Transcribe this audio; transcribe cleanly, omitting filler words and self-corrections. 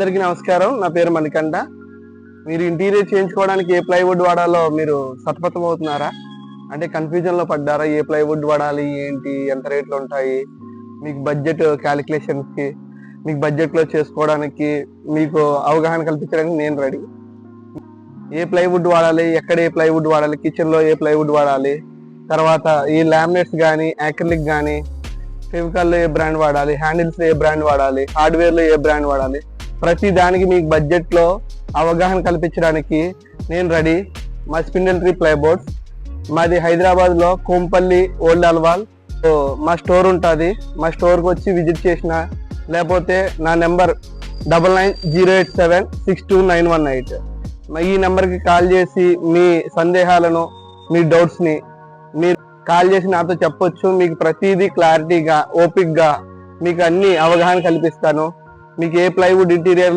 అందరికీ నమస్కారం. నా పేరు మణికంఠ. మీరు ఇంటీరియర్ చేయించుకోవడానికి ఏ ప్లైవుడ్ వాడాలో మీరు సతమతం అవుతున్నారా? అంటే కన్ఫ్యూజన్లో పడ్డారా? ఏ ప్లైవుడ్ వాడాలి, ఏంటి, ఎంత రేట్లు ఉంటాయి, మీకు బడ్జెట్ క్యాలిక్యులేషన్స్కి, మీకు బడ్జెట్లో చేసుకోవడానికి మీకు అవగాహన కల్పించడానికి నేను రెడీ. ఏ ప్లైవుడ్ వాడాలి, ఎక్కడ ఏ ప్లైవుడ్ వాడాలి, కిచెన్లో ఏ ప్లైవుడ్ వాడాలి, తర్వాత ఈ లామినేట్స్ కానీ, యాక్రిలిక్ కానీ, ఫెవికాల్లో ఏ బ్రాండ్ వాడాలి, హ్యాండిల్స్లో ఏ బ్రాండ్ వాడాలి, హార్డ్వేర్లో ఏ బ్రాండ్ వాడాలి, ప్రతి దానికి మీకు బడ్జెట్లో అవగాహన కల్పించడానికి నేను రెడీ. మా స్పిన్నెల్ ట్రీ ప్లైబోర్డ్స్ మాది హైదరాబాద్లో కోంపల్లి ఓల్డ్ అల్వాల్. సో మా స్టోర్ ఉంటుంది. మా స్టోర్కి వచ్చి విజిట్ చేసిన, లేకపోతే నా నెంబర్ 9908762918 ఈ నెంబర్కి కాల్ చేసి మీ సందేహాలను, మీ డౌట్స్ని మీరు కాల్ చేసి నాతో చెప్పొచ్చు. మీకు ప్రతిదీ క్లారిటీగా, ఓపిక్గా మీకు అన్ని అవగాహన కల్పిస్తాను. మీకు ఏ ప్లైవుడ్ ఇంటీరియర్